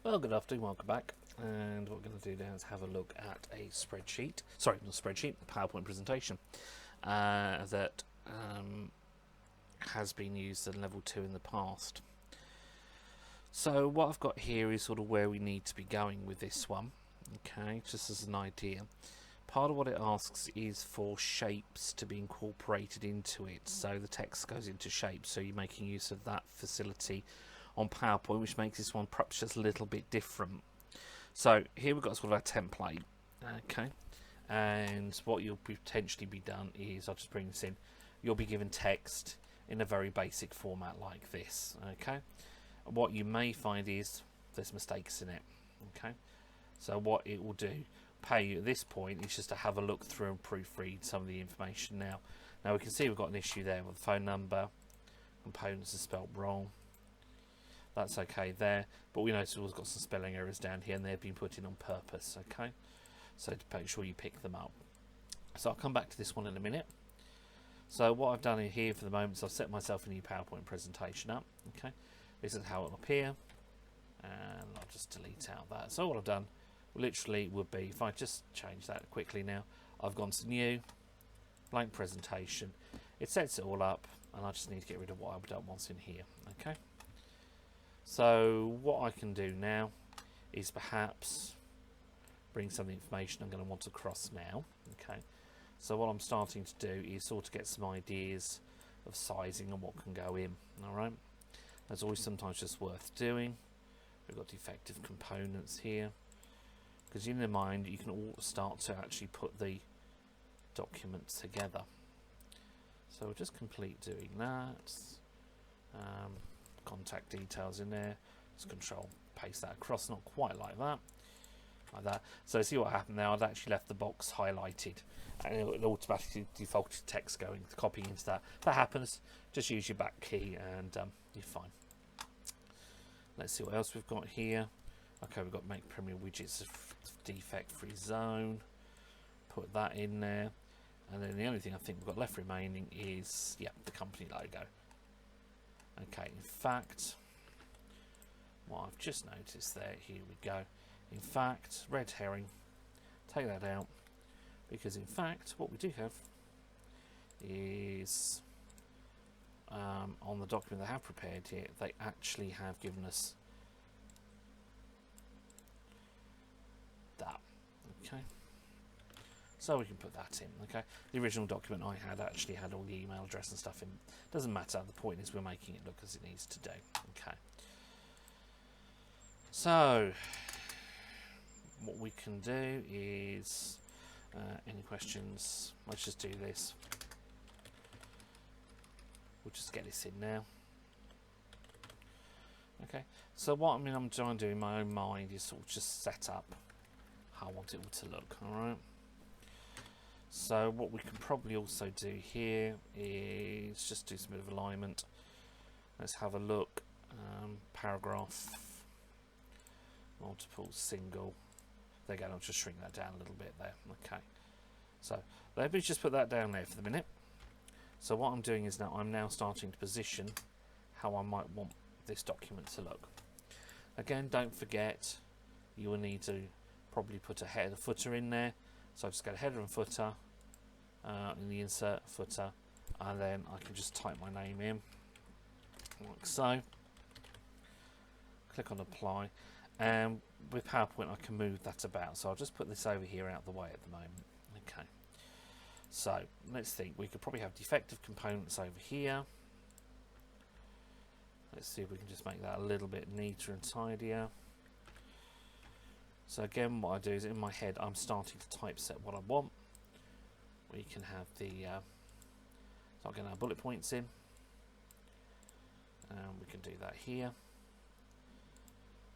Well, good afternoon, welcome back. And what we're going to do now is have a look at a spreadsheet. Sorry, not a spreadsheet, a PowerPoint presentation that has been used at level 2 in the past. So what I've got here is sort of where we need to be going with this one. Okay, just as an idea. Part of what it asks is for shapes to be incorporated into it, so the text goes into shapes, so you're making use of that facility on PowerPoint, which makes this one perhaps just a little bit different. So here we've got sort of our template, okay, and what you'll potentially be done is, I'll just bring this in, you'll be given text in a very basic format like this, okay. What you may find is there's mistakes in it, okay. So what it will do, pay you at this point, is just to have a look through and proofread some of the information now. Now we can see we've got an issue there with the phone number, components are spelled wrong. That's okay there, but we notice we've got some spelling errors down here and they've been put in on purpose, okay? So to make sure you pick them up. So I'll come back to this one in a minute. So what I've done in here for the moment is I've set myself a new PowerPoint presentation up, okay? This is how it'll appear, and I'll just delete out that. So what I've done literally would be, if I just change that quickly now, I've gone to new, blank presentation. It sets it all up, and I just need to get rid of what I don't want in here, okay? So what I can do now is perhaps bring some information I'm going to want across now. Okay. So what I'm starting to do is sort of get some ideas of sizing and what can go in. Alright. That's always sometimes just worth doing. We've got defective components here. Because in your mind you can all start to actually put the documents together. So we'll just complete doing that. Contact details in there, just control paste that across, not quite like that, so see what happened there. I'd actually left the box highlighted and it automatically defaulted text going, copying into that. If that happens, just use your back key and you're fine. Let's see what else we've got here. Okay, we've got make Premier Widgets defect free zone, put that in there, and then the only thing I think we've got left remaining is the company logo. Okay, in fact, what I've just noticed there, here we go. In fact, red herring, take that out, because in fact, what we do have is on the document they have prepared here, they actually have given us that. Okay. So we can put that in, okay? The original document I had actually had all the email address and stuff in. Doesn't matter, the point is we're making it look as it needs to do. Okay. So, what we can do is, any questions? Let's just do this. We'll just get this in now. Okay, so what I'm trying to do in my own mind is sort of just set up how I want it all to look, alright? So what we can probably also do here is just do some bit of alignment. Let's have a look. Paragraph, multiple, single. There you go, I'll just shrink that down a little bit there. Okay. So let me just put that down there for the minute. So what I'm doing is now I'm now starting to position how I might want this document to look. Again, don't forget you will need to probably put a header footer in there. So I've just got a header and footer in the insert footer, and then I can just type my name in like so. Click on apply, and with PowerPoint I can move that about. So I'll just put this over here out the way at the moment. Okay. So let's think. We could probably have defective components over here. Let's see if we can just make that a little bit neater and tidier. So again, what I do is in my head I'm starting to typeset what I want. We can have the start getting our bullet points in, and we can do that here.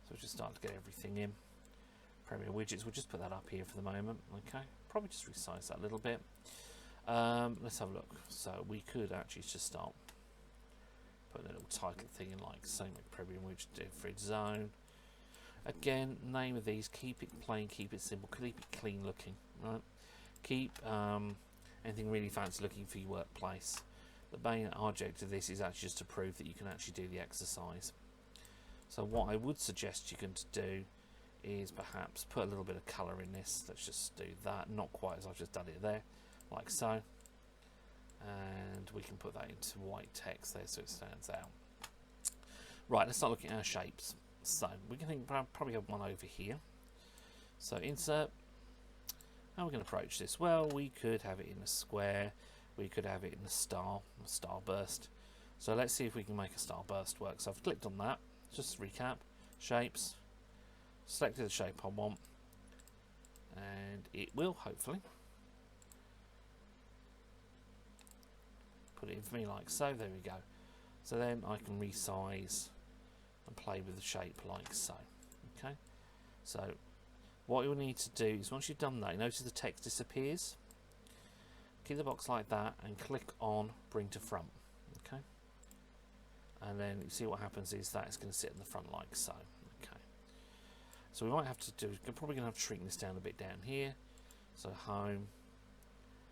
So we'll just start to get everything in. Premier Widgets, we'll just put that up here for the moment. Okay, probably just resize that a little bit. Let's have a look. So we could actually just start putting a little title thing in like so, like Premier Widget free zone. Again, name of these, keep it plain, keep it simple, keep it clean looking, right? Keep anything really fancy looking for your workplace. The main object of this is actually just to prove that you can actually do the exercise. So what I would suggest you can do is perhaps put a little bit of colour in this. Let's just do that, not quite as I've just done it there, like so. And we can put that into white text there so it stands out. Right, let's start looking at our shapes. So we can probably have one over here. So insert. How are we going to approach this? Well, we could have it in a square. We could have it in a starburst. So let's see if we can make a starburst work. So I've clicked on that. Just to recap, shapes, selected the shape I want, and it will hopefully put it in for me like so. There we go. So then I can resize and play with the shape like so. Okay. So what you'll need to do is, once you've done that, you notice the text disappears. Keep the box like that and click on bring to front. Okay. And then you see what happens is that it's going to sit in the front like so. Okay. So we might have to do, we're probably going to have to shrink this down a bit down here. So home,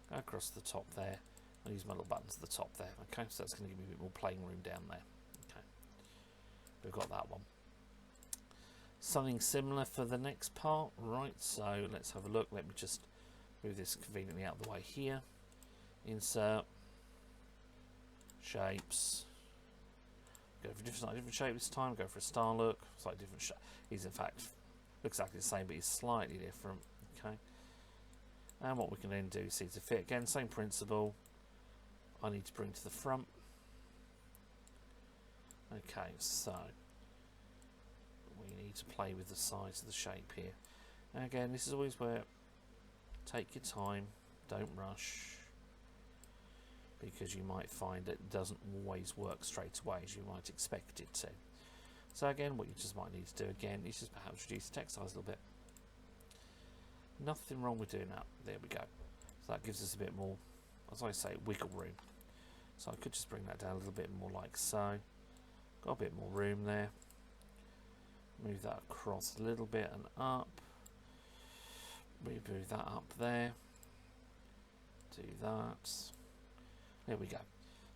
go across the top there. I'll use my little buttons at the top there. Okay, so that's going to give me a bit more playing room down there. Okay, we've got that one. Something similar for the next part, right? So let's have a look. Let me just move this conveniently out of the way here. Insert, shapes. Go for a different shape this time. Go for a star look. Slightly different shape. He's in fact looks exactly the same, but he's slightly different. Okay. And what we can then do is see to fit again. Same principle. I need to bring to the front. Okay, so we need to play with the size of the shape here. And again, this is always where take your time, don't rush, because you might find that it doesn't always work straight away as you might expect it to. So again, what you just might need to do again is just perhaps reduce the text size a little bit. Nothing wrong with doing that. There we go. So that gives us a bit more, as I say, wiggle room. So I could just bring that down a little bit more like so. Got a bit more room there. Move that across a little bit and up. Move that up there. Do that. There we go.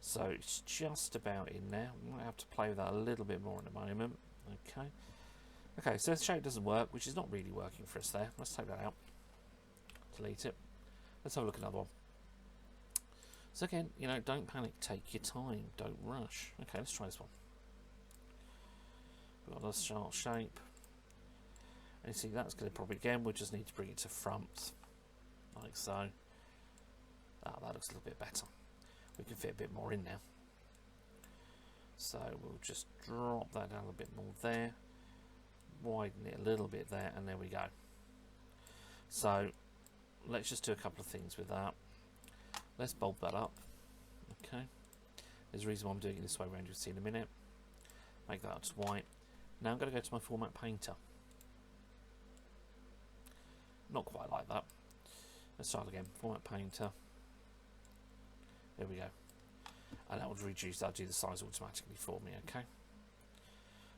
So it's just about in there. We might have to play with that a little bit more in a moment. Okay. Okay, so the shape doesn't work, which is not really working for us there. Let's take that out. Delete it. Let's have a look at another one. So again, you know, don't panic, take your time, don't rush. Okay, let's try this one. We've got a sharp shape. And you see that's going to probably, again, we'll just need to bring it to front, like so. Ah, that looks a little bit better. We can fit a bit more in now. So we'll just drop that down a bit more there. Widen it a little bit there, and there we go. So let's just do a couple of things with that. Let's bulb that up. Okay. There's a reason why I'm doing it this way around, you'll see in a minute. Make that up to white. Now I'm going to go to my format painter. Not quite like that. Let's start again. Format painter. There we go. And that will reduce, that'll do the size automatically for me, okay?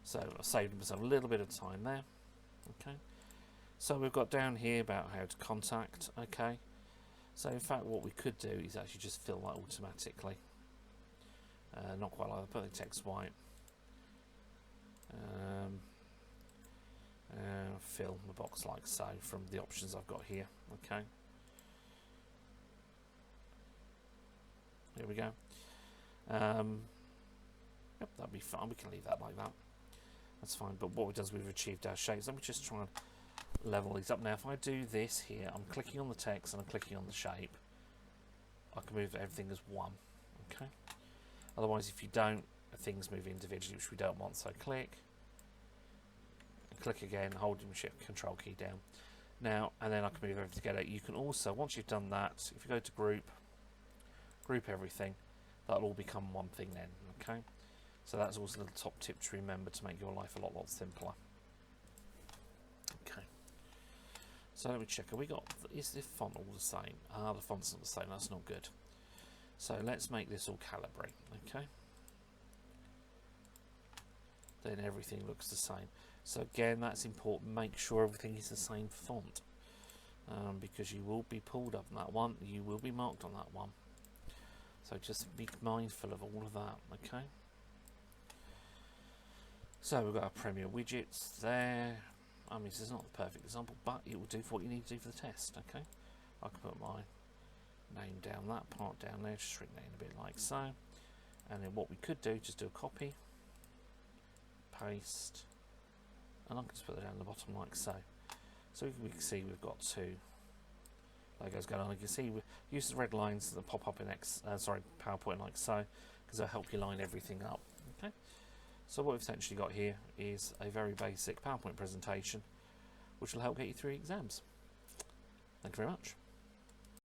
So I've saved myself a little bit of time there. Okay. So we've got down here about how to contact, okay? So in fact what we could do is actually just fill that automatically. Not quite like that, put the text white. Fill the box like so from the options I've got here, okay? There we go. Yep, that'll be fine. We can leave that like that. That's fine. But what it does, we've achieved our shapes. Let me just try and level these up. Now, if I do this here, I'm clicking on the text and I'm clicking on the shape. I can move everything as one. Okay. Otherwise, if you don't, things move individually, which we don't want. So click, and click again, holding the shift control key down. Now, and then I can move everything together. You can also, once you've done that, if you go to group everything, that'll all become one thing then. Okay. So that's also a little top tip to remember to make your life a lot simpler. Okay. So let me check. Have we got? Is the font all the same? Ah, the font's not the same. That's not good. So let's make this all Calibri. Okay. Then everything looks the same. So again, that's important. Make sure everything is the same font, because you will be pulled up on that one. You will be marked on that one. So just be mindful of all of that. Okay. So we've got our Premier Widgets there. I mean, this is not the perfect example, but it will do for what you need to do for the test, okay? I can put my name down that part down there, just shrink that in a bit like so. And then what we could do, just do a copy, paste, and I can just put that down the bottom like so. So we can see we've got two logos going on. You can see we use the red lines that pop up in PowerPoint like so, because they'll help you line everything up. Okay. So what we've essentially got here is a very basic PowerPoint presentation, which will help get you through exams. Thank you very much.